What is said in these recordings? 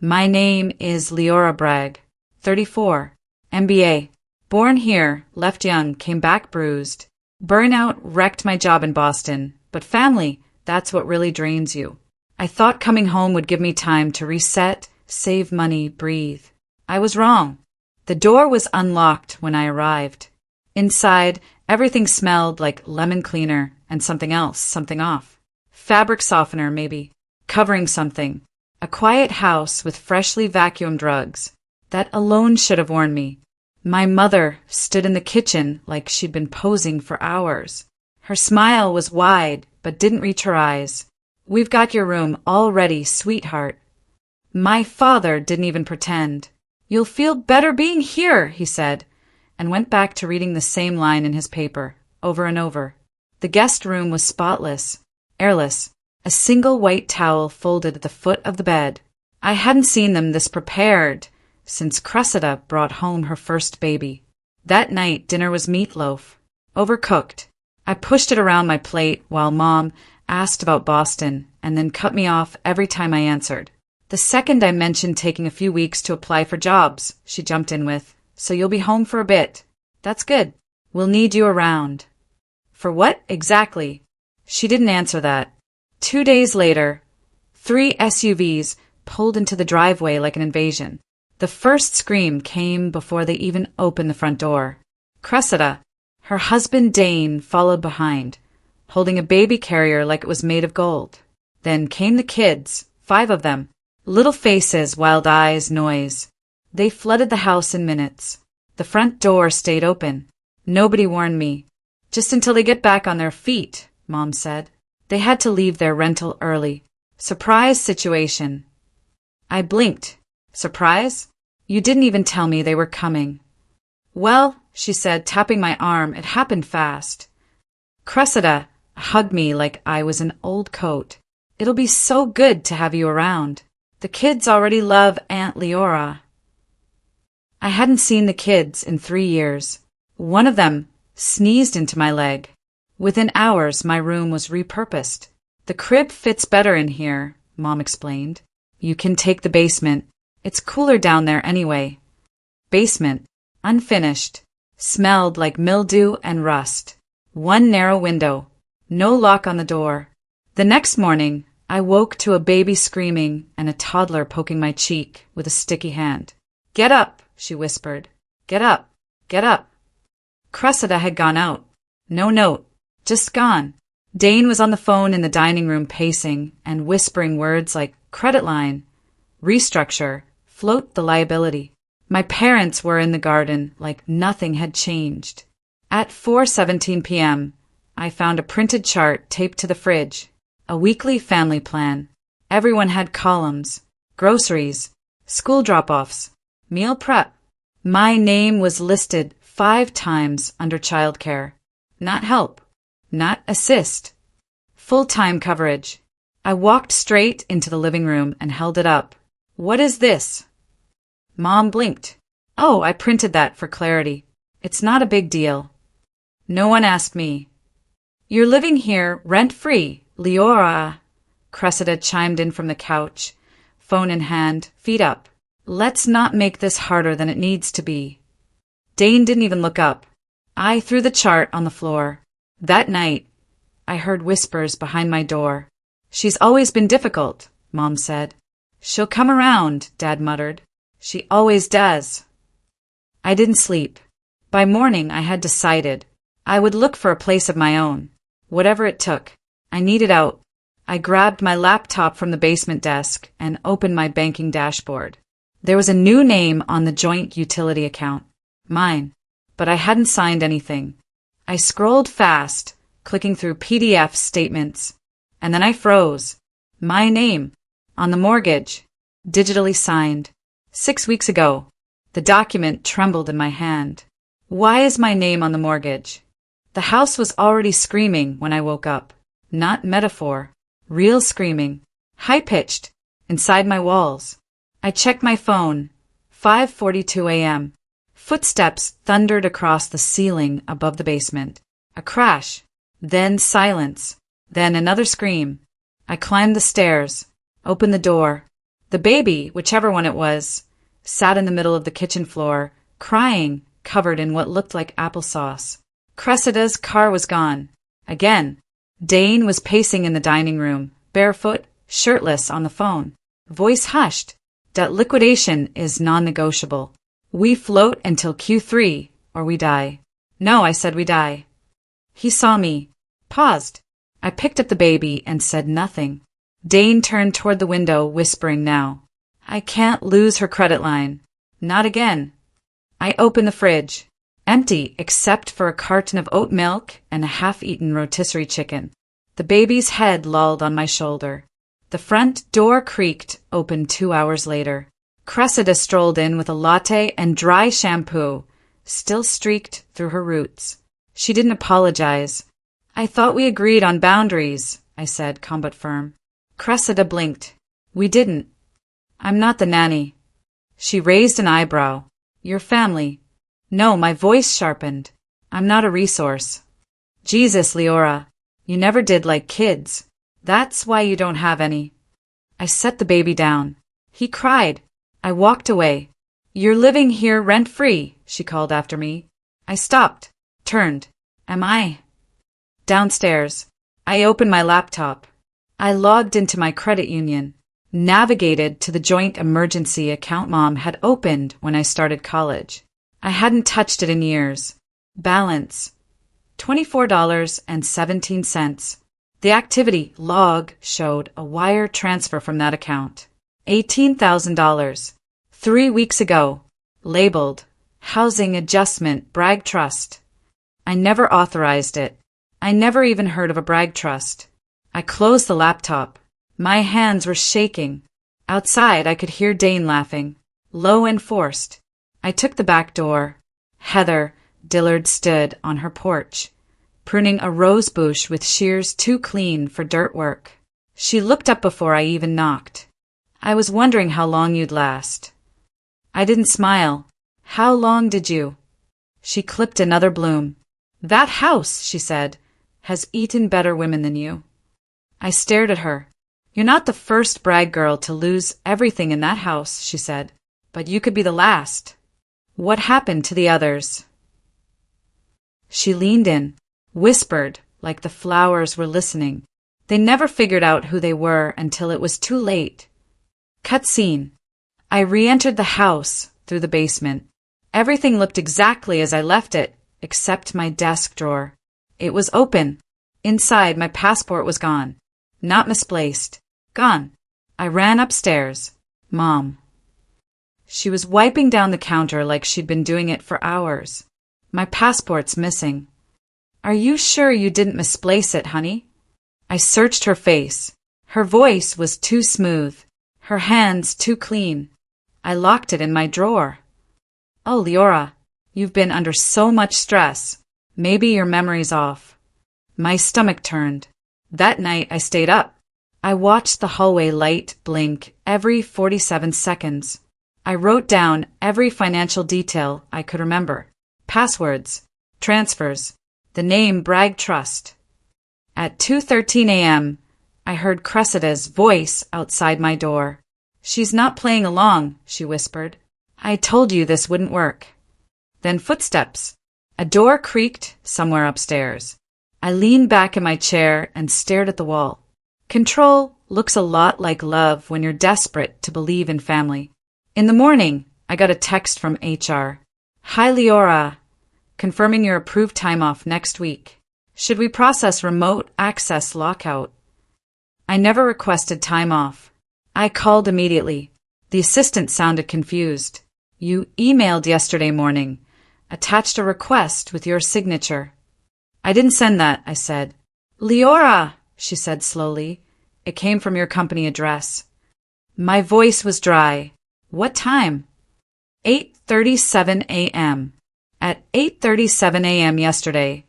My name is Leora Bragg, 34, MBA. Born here, left young, came back bruised. Burnout wrecked my job in Boston, but family, that's what really drains you. I thought coming home would give me time to reset, save money, breathe. I was wrong. The door was unlocked when I arrived. Inside, everything smelled like lemon cleaner and something else, something off. Fabric softener, maybe. Covering something. A quiet house with freshly vacuumed rugs. That alone should have warned me. My mother stood in the kitchen like she'd been posing for hours. Her smile was wide, but didn't reach her eyes. "We've got your room all ready, sweetheart." My father didn't even pretend. "You'll feel better being here," he said, and went back to reading the same line in his paper, over and over. The guest room was spotless, airless, a single white towel folded at the foot of the bed. I hadn't seen them this prepared since Cressida brought home her first baby. That night, dinner was meatloaf, overcooked. I pushed it around my plate while Mom asked about Boston and then cut me off every time I answered. The second I mentioned taking a few weeks to apply for jobs, she jumped in with, "So you'll be home for a bit. That's good. We'll need you around." For what exactly? She didn't answer that. 2 days later, 3 SUVs pulled into the driveway like an invasion. The first scream came before they even opened the front door. Cressida, her husband Dane, followed behind, holding a baby carrier like it was made of gold. Then came the kids, 5 of them. Little faces, wild eyes, noise. They flooded the house in minutes. The front door stayed open. Nobody warned me. "Just until they get back on their feet," Mom said. They had to leave their rental early. Surprise situation. I blinked. Surprise? You didn't even tell me they were coming. "Well," she said, tapping my arm, "it happened fast." Cressida hugged me like I was an old coat. "It'll be so good to have you around. The kids already love Aunt Leora." I hadn't seen the kids in 3 years. One of them sneezed into my leg. Within hours, my room was repurposed. "The crib fits better in here," Mom explained. "You can take the basement. It's cooler down there anyway." Basement, unfinished, smelled like mildew and rust. One narrow window, no lock on the door. The next morning, I woke to a baby screaming and a toddler poking my cheek with a sticky hand. "Get up," she whispered. "Get up, get up." Cressida had gone out. No note, just gone. Dane was on the phone in the dining room pacing and whispering words like credit line, restructure, float the liability. My parents were in the garden like nothing had changed. At 4:17 p.m., I found a printed chart taped to the fridge, a weekly family plan. Everyone had columns, groceries, school drop-offs, meal prep. My name was listed 5 times under childcare. Not help, not assist. Full-time coverage. I walked straight into the living room and held it up. "What is this?" Mom blinked. "Oh, I printed that for clarity. It's not a big deal." No one asked me. "You're living here rent-free, Leora," Cressida chimed in from the couch, phone in hand, feet up. "Let's not make this harder than it needs to be." Dane didn't even look up. I threw the chart on the floor. That night, I heard whispers behind my door. "She's always been difficult," Mom said. "She'll come around," Dad muttered. "She always does." I didn't sleep. By morning, I had decided I would look for a place of my own, whatever it took. I needed out. I grabbed my laptop from the basement desk and opened my banking dashboard. There was a new name on the joint utility account. Mine. But I hadn't signed anything. I scrolled fast, clicking through PDF statements, and then I froze. My name. On the mortgage. Digitally signed. 6 weeks ago. The document trembled in my hand. Why is my name on the mortgage? The house was already screaming when I woke up. Not metaphor. Real screaming. High-pitched. Inside my walls. I checked my phone. 5:42 a.m. Footsteps thundered across the ceiling above the basement. A crash. Then silence. Then another scream. I climbed the stairs. Opened the door. The baby, whichever one it was, sat in the middle of the kitchen floor, crying, covered in what looked like applesauce. Cressida's car was gone. Again. Dane was pacing in the dining room, barefoot, shirtless on the phone. Voice hushed. Debt liquidation is non-negotiable. We float until Q3, or we die. No, I said we die. He saw me. Paused. I picked up the baby and said nothing. Dane turned toward the window, whispering now. I can't lose her credit line. Not again. I opened the fridge. Empty except for a carton of oat milk and a half-eaten rotisserie chicken. The baby's head lolled on my shoulder. The front door creaked, open 2 hours later. Cressida strolled in with a latte and dry shampoo, still streaked through her roots. She didn't apologize. I thought we agreed on boundaries, I said, calm but firm. Cressida blinked. We didn't. I'm not the nanny. She raised an eyebrow. Your family. No, my voice sharpened. I'm not a resource. Jesus, Leora. You never did like kids. That's why you don't have any. I set the baby down. He cried. I walked away. You're living here rent-free, she called after me. I stopped. Turned. Am I? Downstairs. I opened my laptop. I logged into my credit union. Navigated to the joint emergency account Mom had opened when I started college. I hadn't touched it in years. Balance. $24.17. The activity log showed a wire transfer from that account. $18,000. 3 weeks ago. Labeled. Housing Adjustment Bragg Trust. I never authorized it. I never even heard of a Bragg Trust. I closed the laptop. My hands were shaking. Outside I could hear Dane laughing. Low and forced. I took the back door. Heather Dillard stood on her porch, pruning a rose bush with shears too clean for dirt work. She looked up before I even knocked. I was wondering how long you'd last. I didn't smile. How long did you? She clipped another bloom. That house, she said, has eaten better women than you. I stared at her. You're not the first Bragg girl to lose everything in that house, she said, but you could be the last. What happened to the others? She leaned in, whispered like the flowers were listening. They never figured out who they were until it was too late. Cut scene. I re-entered the house through the basement. Everything looked exactly as I left it, except my desk drawer. It was open. Inside, my passport was gone. Not misplaced. Gone. I ran upstairs. Mom. She was wiping down the counter like she'd been doing it for hours. My passport's missing. Are you sure you didn't misplace it, honey? I searched her face. Her voice was too smooth. Her hands too clean. I locked it in my drawer. Oh, Leora, you've been under so much stress. Maybe your memory's off. My stomach turned. That night I stayed up. I watched the hallway light blink every 47 seconds. I wrote down every financial detail I could remember. Passwords, transfers, the name Bragg Trust. At 2:13 a.m., I heard Cressida's voice outside my door. She's not playing along, she whispered. I told you this wouldn't work. Then footsteps. A door creaked somewhere upstairs. I leaned back in my chair and stared at the wall. Control looks a lot like love when you're desperate to believe in family. In the morning, I got a text from HR. Hi, Leora. Confirming your approved time off next week. Should we process remote access lockout? I never requested time off. I called immediately. The assistant sounded confused. You emailed yesterday morning. Attached a request with your signature. I didn't send that, I said. Leora, she said slowly. It came from your company address. My voice was dry. What time? 8:37 a.m. At 8:37 a.m. yesterday,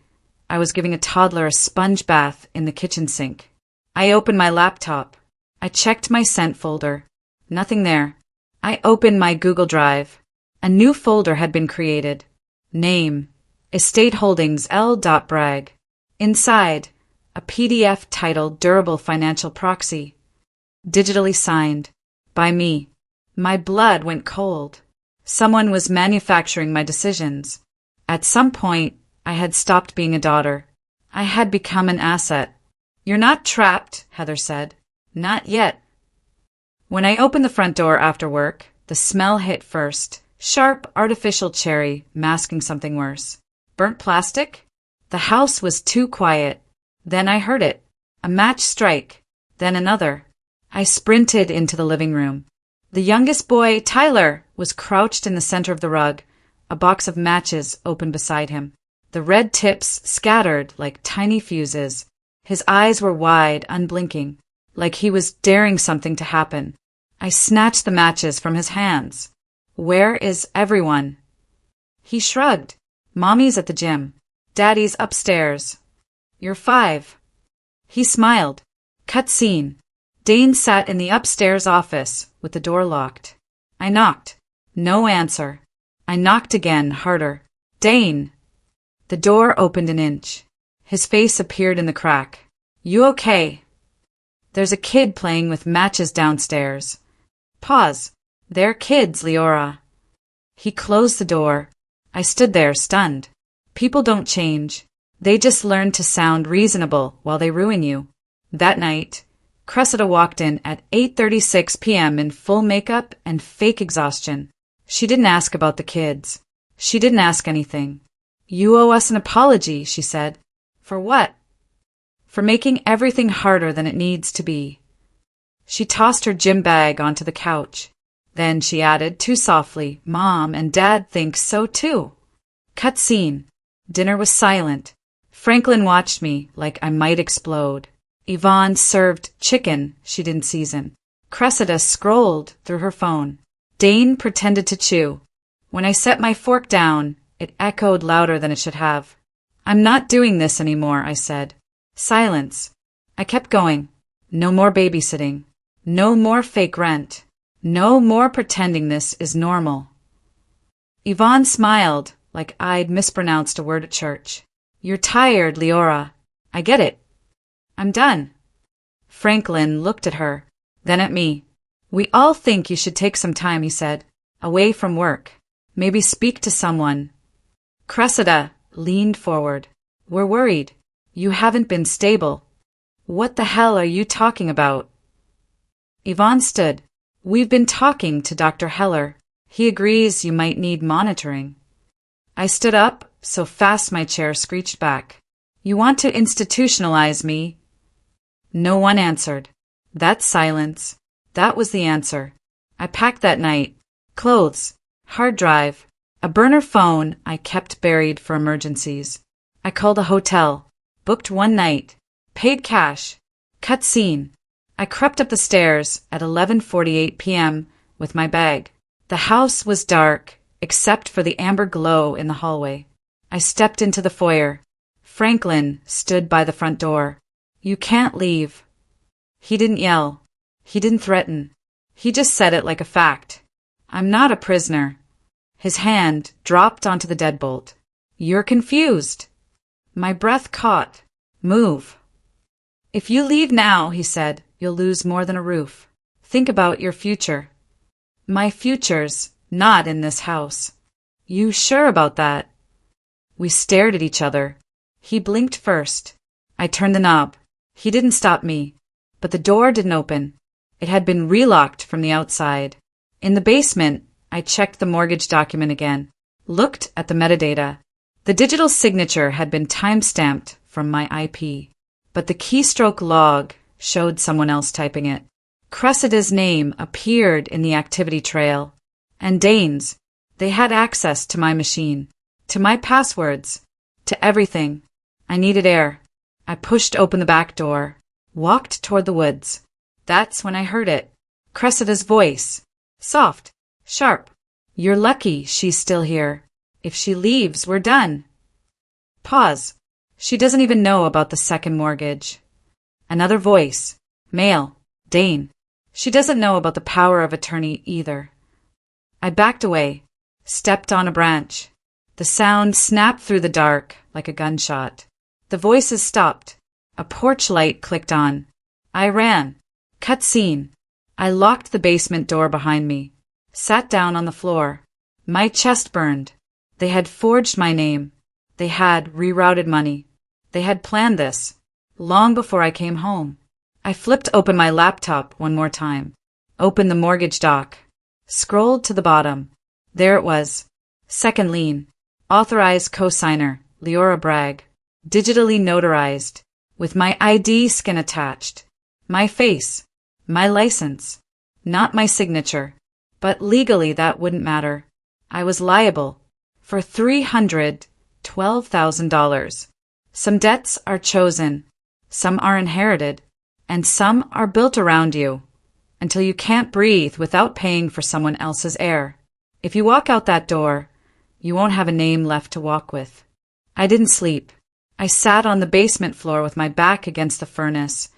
I was giving a toddler a sponge bath in the kitchen sink. I opened my laptop. I checked my sent folder. Nothing there. I opened my Google Drive. A new folder had been created. Name, Estate Holdings L. Bragg. Inside, a PDF titled Durable Financial Proxy. Digitally signed. By me. My blood went cold. Someone was manufacturing my decisions. At some point, I had stopped being a daughter. I had become an asset. "You're not trapped," Heather said. "Not yet." When I opened the front door after work, the smell hit first. Sharp, artificial cherry, masking something worse. Burnt plastic? The house was too quiet. Then I heard it. A match strike. Then another. I sprinted into the living room. The youngest boy, Tyler, was crouched in the center of the rug, a box of matches open beside him. The red tips scattered like tiny fuses. His eyes were wide, unblinking, like he was daring something to happen. I snatched the matches from his hands. "Where is everyone?" He shrugged. "Mommy's at the gym. Daddy's upstairs." "You're 5. He smiled. Cut scene. Dane sat in the upstairs office with the door locked. I knocked. No answer. I knocked again, harder. "Dane!" The door opened an inch. His face appeared in the crack. "You okay?" "There's a kid playing with matches downstairs." Pause. "They're kids, Leora." He closed the door. I stood there, stunned. People don't change. They just learn to sound reasonable while they ruin you. That night, Cressida walked in at 8:36 p.m. in full makeup and fake exhaustion. She didn't ask about the kids. She didn't ask anything. "You owe us an apology," she said. "For what?" "For making everything harder than it needs to be." She tossed her gym bag onto the couch. Then she added, too softly, "Mom and Dad think so too." Cut scene. Dinner was silent. Franklin watched me like I might explode. Yvonne served chicken she didn't season. Cressida scrolled through her phone. Dane pretended to chew. When I set my fork down, it echoed louder than it should have. "I'm not doing this anymore," I said. Silence. I kept going. No more babysitting. No more fake rent. No more pretending this is normal. Yvonne smiled like I'd mispronounced a word at church. "You're tired, Leora. I get it." "I'm done." Franklin looked at her, then at me. "We all think you should take some time," he said. "Away from work. Maybe speak to someone." Cressida leaned forward. "We're worried. You haven't been stable." "What the hell are you talking about?" Yvonne stood. "We've been talking to Dr. Heller. He agrees you might need monitoring." I stood up, so fast my chair screeched back. "You want to institutionalize me?" No one answered. That silence, that was the answer. I packed that night. Clothes, hard drive, a burner phone I kept buried for emergencies. I called a hotel, booked one night, paid cash. Cut scene. I crept up the stairs at 11:48 p.m. with my bag. The house was dark, except for the amber glow in the hallway. I stepped into the foyer. Franklin stood by the front door. "You can't leave." He didn't yell. He didn't threaten. He just said it like a fact. "I'm not a prisoner." His hand dropped onto the deadbolt. "You're confused." My breath caught. "Move." "If you leave now," he said, "you'll lose more than a roof. Think about your future." "My future's not in this house." "You sure about that?" We stared at each other. He blinked first. I turned the knob. He didn't stop me. But the door didn't open. It had been relocked from the outside. In the basement, I checked the mortgage document again, looked at the metadata. The digital signature had been time-stamped from my IP, but the keystroke log showed someone else typing it. Cressida's name appeared in the activity trail, and Dane's. They had access to my machine, to my passwords, to everything. I needed air. I pushed open the back door, walked toward the woods. That's when I heard it. Cressida's voice. Soft, sharp. "You're lucky she's still here. If she leaves, we're done." Pause. She doesn't even know about the second mortgage. Another voice. Male. Dane. She doesn't know about the power of attorney either. I backed away, stepped on a branch. The sound snapped through the dark like a gunshot. The voices stopped. A porch light clicked on. I ran. Cut scene. I locked the basement door behind me, sat down on the floor. My chest burned. They had forged my name. They had rerouted money. They had planned this long before I came home. I flipped open my laptop one more time, opened the mortgage doc, scrolled to the bottom. There it was. Second lien. Authorized cosigner, Leora Bragg. Digitally notarized, with my ID skin attached. My face. My license. Not my signature. But legally that wouldn't matter. I was liable for $312,000. Some debts are chosen, some are inherited, and some are built around you until you can't breathe without paying for someone else's air. If you walk out that door, you won't have a name left to walk with. I didn't sleep. I sat on the basement floor with my back against the furnace,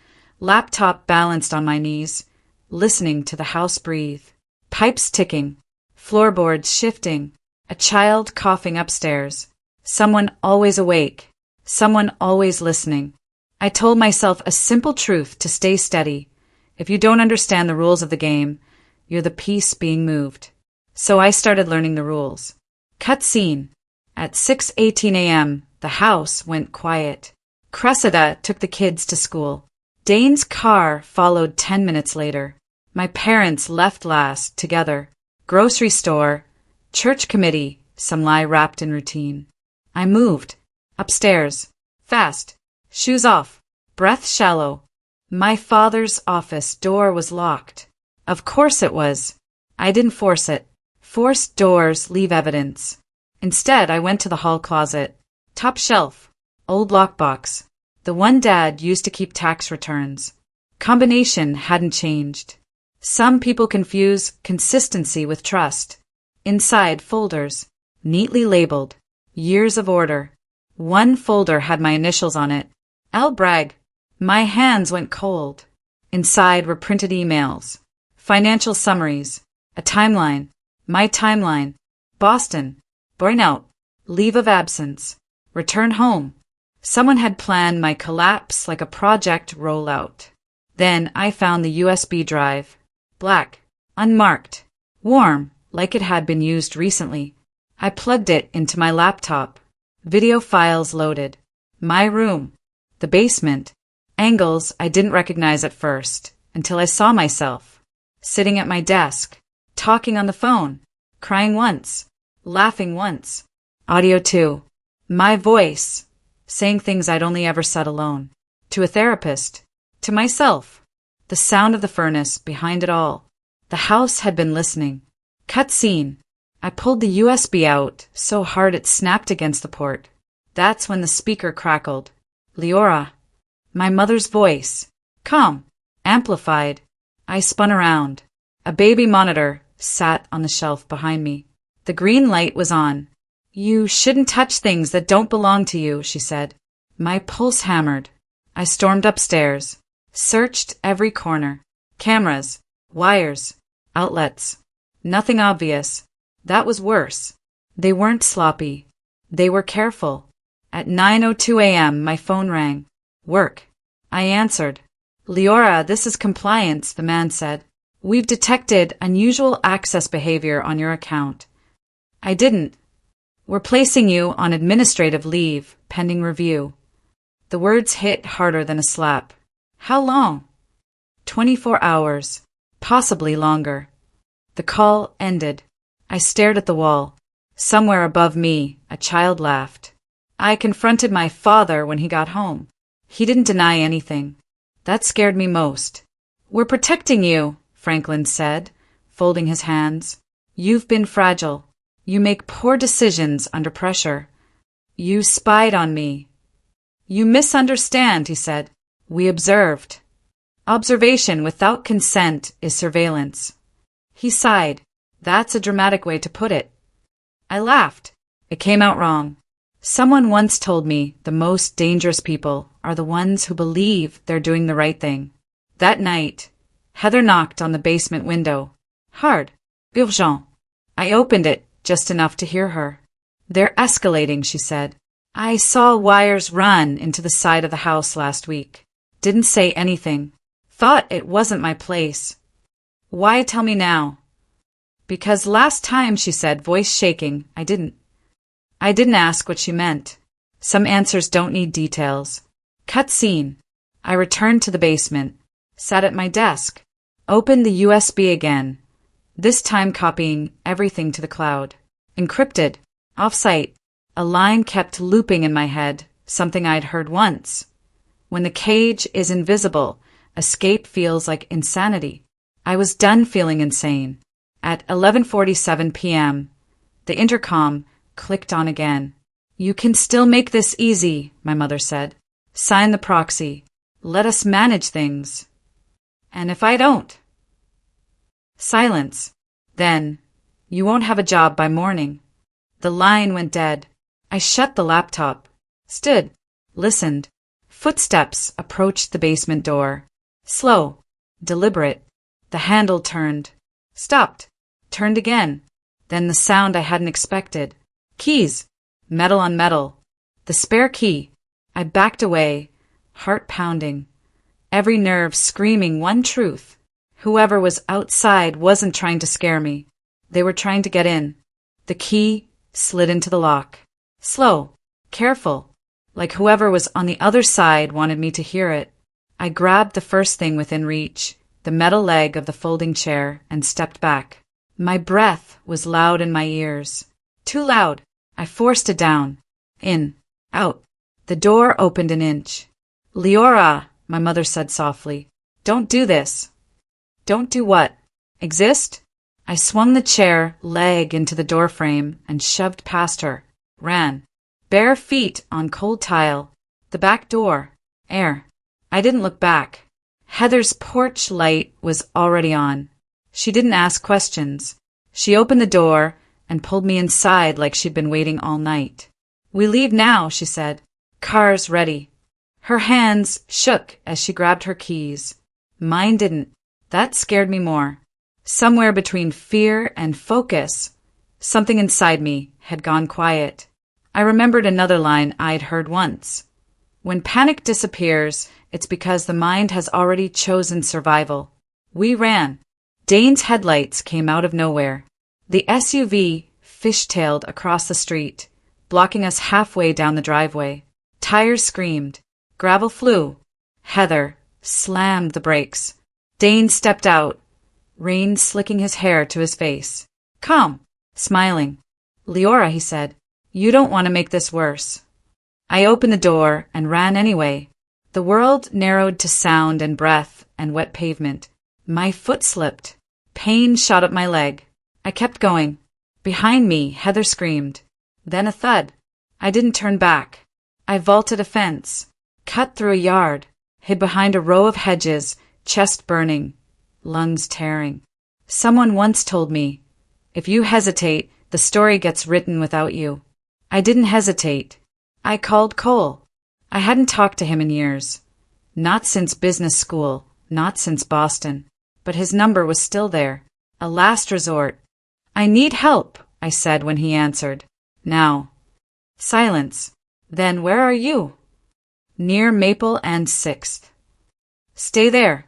laptop balanced on my knees, listening to the house breathe. Pipes ticking, floorboards shifting, a child coughing upstairs, someone always awake, someone always listening. I told myself a simple truth to stay steady. If you don't understand the rules of the game, you're the piece being moved. So I started learning the rules. Cut scene. At 6:18 a.m., the house went quiet. Cressida took the kids to school. Dane's car followed 10 minutes later. My parents left last, together. Grocery store, church committee, some lie wrapped in routine. I moved. Upstairs. Fast. Shoes off. Breath shallow. My father's office door was locked. Of course it was. I didn't force it. Forced doors leave evidence. Instead, I went to the hall closet. Top shelf. Old lockbox. The one Dad used to keep tax returns. Combination hadn't changed. Some people confuse consistency with trust. Inside, folders. Neatly labeled. Years of order. One folder had my initials on it. L. Bragg. My hands went cold. Inside were printed emails. Financial summaries. A timeline. My timeline. Boston. Burnout. Leave of absence. Return home. Someone had planned my collapse like a project rollout. Then I found the USB drive. Black. Unmarked. Warm, like it had been used recently. I plugged it into my laptop. Video files loaded. My room. The basement. Angles I didn't recognize at first, until I saw myself. Sitting at my desk. Talking on the phone. Crying once. Laughing once. Audio 2. My voice. Saying things I'd only ever said alone. To a therapist. To myself. The sound of the furnace behind it all. The house had been listening. Cut scene. I pulled the USB out so hard it snapped against the port. That's when the speaker crackled. Leora. My mother's voice. Calm. Amplified. I spun around. A baby monitor sat on the shelf behind me. The green light was on. You shouldn't touch things that don't belong to you, she said. My pulse hammered. I stormed upstairs. Searched every corner. Cameras. Wires. Outlets. Nothing obvious. That was worse. They weren't sloppy. They were careful. At 9:02 a.m. my phone rang. Work. I answered. Leora, this is compliance, the man said. We've detected unusual access behavior on your account. I didn't. We're placing you on administrative leave, pending review. The words hit harder than a slap. How long? 24 hours. Possibly longer. The call ended. I stared at the wall. Somewhere above me, a child laughed. I confronted my father when he got home. He didn't deny anything. That scared me most. We're protecting you, Franklin said, folding his hands. You've been fragile. You make poor decisions under pressure. You spied on me. You misunderstand, he said. We observed. Observation without consent is surveillance. He sighed. That's a dramatic way to put it. I laughed. It came out wrong. Someone once told me the most dangerous people are the ones who believe they're doing the right thing. That night, Heather knocked on the basement window. Hard. Urgent. I opened it just enough to hear her. They're escalating, she said. I saw wires run into the side of the house last week. Didn't say anything. Thought it wasn't my place. Why tell me now? Because last time, she said, voice shaking, I didn't ask what she meant. Some answers don't need details. Cut scene. I returned to the basement, sat at my desk, opened the USB again, this time copying everything to the cloud. Encrypted. Off-site. A line kept looping in my head, something I'd heard once. When the cage is invisible, escape feels like insanity. I was done feeling insane. At 11:47 p.m., the intercom clicked on again. You can still make this easy, my mother said. Sign the proxy. Let us manage things. And if I don't? Silence. Then, you won't have a job by morning. The line went dead. I shut the laptop, stood, listened. Footsteps approached the basement door. Slow, deliberate. The handle turned, stopped, turned again. Then the sound I hadn't expected. Keys. Metal on metal. The spare key. I backed away, heart pounding. Every nerve screaming one truth. Whoever was outside wasn't trying to scare me. They were trying to get in. The key slid into the lock. Slow, careful, like whoever was on the other side wanted me to hear it. I grabbed the first thing within reach, the metal leg of the folding chair, and stepped back. My breath was loud in my ears. Too loud. I forced it down. In. Out. The door opened an inch. Leora, my mother said softly. Don't do this. Don't do what? Exist? I swung the chair leg into the doorframe and shoved past her. Ran. Bare feet on cold tile. The back door. Air. I didn't look back. Heather's porch light was already on. She didn't ask questions. She opened the door and pulled me inside like she'd been waiting all night. We leave now, she said. Car's ready. Her hands shook as she grabbed her keys. Mine didn't. That scared me more. Somewhere between fear and focus, something inside me had gone quiet. I remembered another line I'd heard once. When panic disappears, it's because the mind has already chosen survival. We ran. Dane's headlights came out of nowhere. The SUV fishtailed across the street, blocking us halfway down the driveway. Tires screamed. Gravel flew. Heather slammed the brakes. Dane stepped out, rain slicking his hair to his face. Calm, smiling. Leora, he said, you don't want to make this worse. I opened the door and ran anyway. The world narrowed to sound and breath and wet pavement. My foot slipped. Pain shot up my leg. I kept going. Behind me, Heather screamed. Then a thud. I didn't turn back. I vaulted a fence, cut through a yard, hid behind a row of hedges, chest burning, lungs tearing. Someone once told me, if you hesitate, the story gets written without you. I didn't hesitate. I called Cole. I hadn't talked to him in years. Not since business school, not since Boston. But his number was still there. A last resort. I need help, I said when he answered. Now. Silence. Then where are you? Near Maple and 6th. Stay there.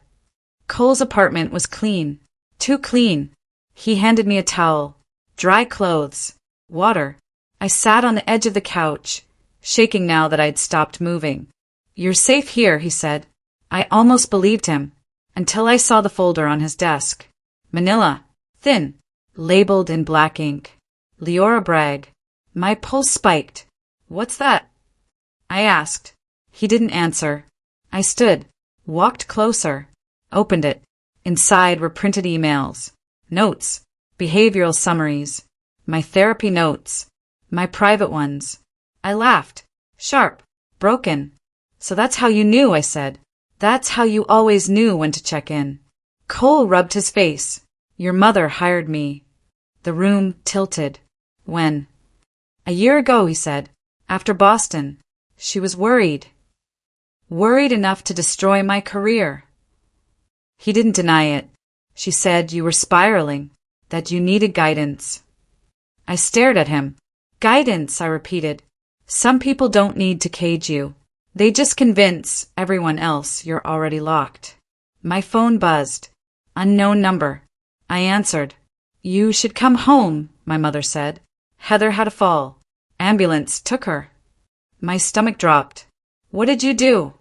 Cole's apartment was clean. Too clean. He handed me a towel. Dry clothes. Water. I sat on the edge of the couch, shaking now that I'd stopped moving. You're safe here, he said. I almost believed him, until I saw the folder on his desk. Manila. Thin. Labeled in black ink. Leora Bragg. My pulse spiked. What's that? I asked. He didn't answer. I stood, walked closer, opened it. Inside were printed emails, notes, behavioral summaries, my therapy notes, my private ones. I laughed, sharp, broken. So that's how you knew, I said. That's how you always knew when to check in. Cole rubbed his face. Your mother hired me. The room tilted. When? A year ago, he said. After Boston. She was worried. Worried enough to destroy my career. He didn't deny it. She said you were spiraling, that you needed guidance. I stared at him. Guidance, I repeated. Some people don't need to cage you. They just convince everyone else you're already locked. My phone buzzed. Unknown number. I answered. You should come home, my mother said. Heather had a fall. Ambulance took her. My stomach dropped. What did you do?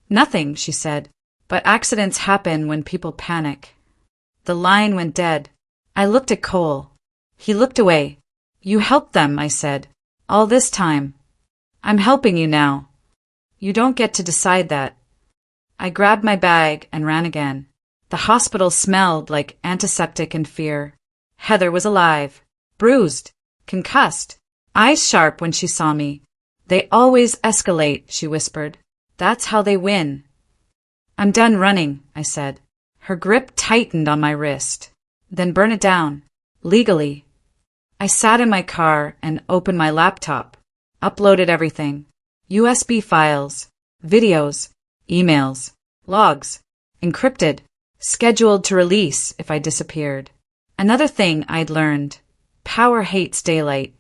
Nothing, she said. But accidents happen when people panic. The line went dead. I looked at Cole. He looked away. You helped them, I said. All this time. I'm helping you now. You don't get to decide that. I grabbed my bag and ran again. The hospital smelled like antiseptic and fear. Heather was alive, bruised, concussed, eyes sharp when she saw me. They always escalate, she whispered. That's how they win. I'm done running, I said. Her grip tightened on my wrist. Then burn it down. Legally. I sat in my car and opened my laptop. Uploaded everything. USB files, videos, emails, logs, encrypted, scheduled to release if I disappeared. Another thing I'd learned. Power hates daylight.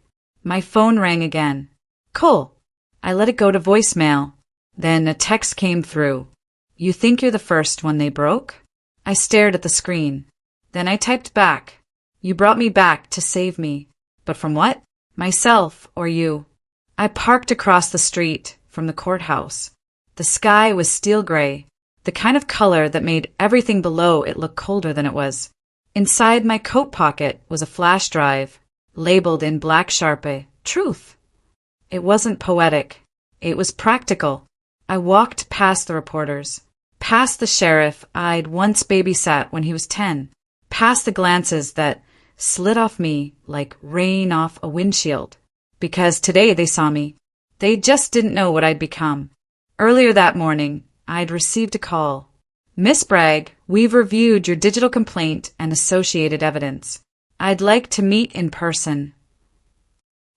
My phone rang again. Cole. I let it go to voicemail. Then a text came through. You think you're the first one they broke? I stared at the screen. Then I typed back. You brought me back to save me. But from what? Myself or you? I parked across the street from the courthouse. The sky was steel gray, the kind of color that made everything below it look colder than it was. Inside my coat pocket was a flash drive, labeled in black Sharpie, Truth. It wasn't poetic. It was practical. I walked past the reporters, past the sheriff I'd once babysat when he was 10, past the glances that slid off me like rain off a windshield. Because today they saw me. They just didn't know what I'd become. Earlier that morning, I'd received a call. Miss Bragg, we've reviewed your digital complaint and associated evidence. I'd like to meet in person.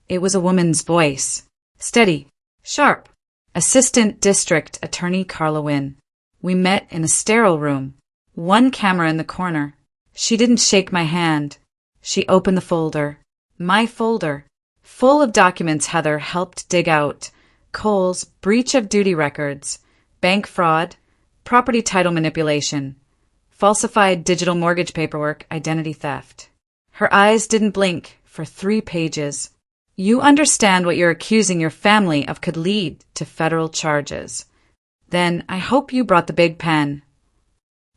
It was a woman's voice. Steady, sharp. Assistant District Attorney Carla Wynn. We met in a sterile room. One camera in the corner. She didn't shake my hand. She opened the folder. My folder. Full of documents Heather helped dig out. Cole's breach of duty records, bank fraud, property title manipulation, falsified digital mortgage paperwork, identity theft. Her eyes didn't blink for 3 pages. You understand what you're accusing your family of could lead to federal charges. Then I hope you brought the big pen.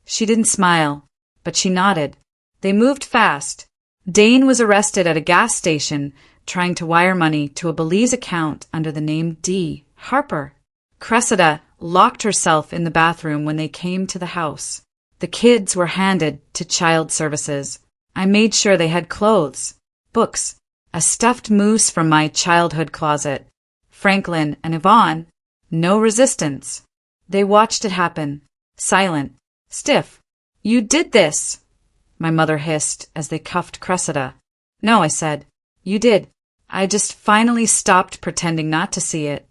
She didn't smile, but she nodded. They moved fast. Dane was arrested at a gas station trying to wire money to a Belize account under the name D. Harper. Cressida locked herself in the bathroom when they came to the house. The kids were handed to child services. I made sure they had clothes, books, a stuffed moose from my childhood closet. Franklin and Yvonne, no resistance. They watched it happen, silent, stiff. You did this, my mother hissed as they cuffed Cressida. No, I said. You did. I just finally stopped pretending not to see it.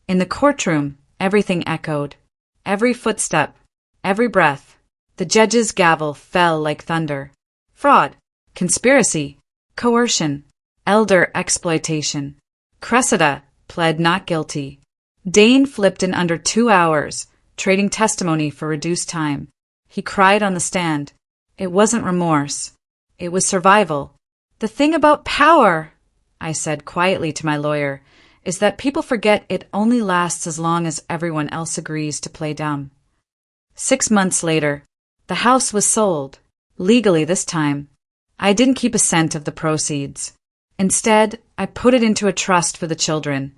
In the courtroom, everything echoed. Every footstep, every breath. The judge's gavel fell like thunder. Fraud, conspiracy, coercion, elder exploitation. Cressida pled not guilty. Dane flipped in under 2 hours, trading testimony for reduced time. He cried on the stand. It wasn't remorse. It was survival. The thing about power, I said quietly to my lawyer, is that people forget it only lasts as long as everyone else agrees to play dumb. 6 months later, the house was sold, legally this time. I didn't keep a cent of the proceeds. Instead, I put it into a trust for the children,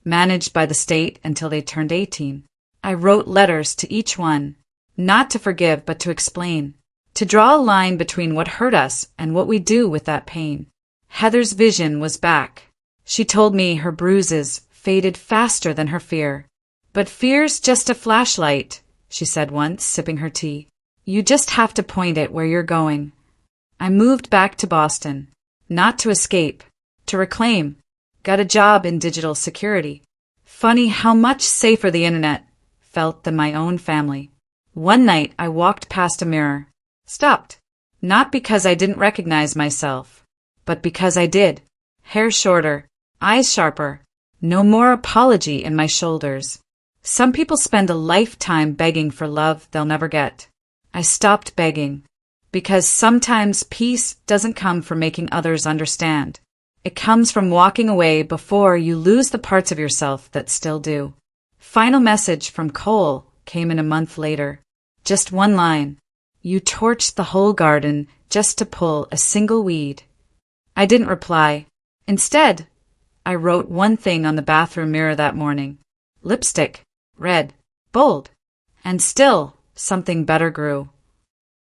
managed by the state until they turned 18. I wrote letters to each one, not to forgive but to explain, to draw a line between what hurt us and what we do with that pain. Heather's vision was back. She told me her bruises faded faster than her fear. But fear's just a flashlight, she said once, sipping her tea. You just have to point it where you're going. I moved back to Boston, not to escape, to reclaim. Got a job in digital security. Funny how much safer the internet felt than my own family. One night I walked past a mirror. Stopped. Not because I didn't recognize myself, but because I did. Hair shorter, eyes sharper, no more apology in my shoulders. Some people spend a lifetime begging for love they'll never get. I stopped begging. Because sometimes peace doesn't come from making others understand. It comes from walking away before you lose the parts of yourself that still do. Final message from Cole came in a month later. Just one line. You torched the whole garden just to pull a single weed. I didn't reply. Instead, I wrote one thing on the bathroom mirror that morning. Lipstick. Red. Bold. And still, something better grew.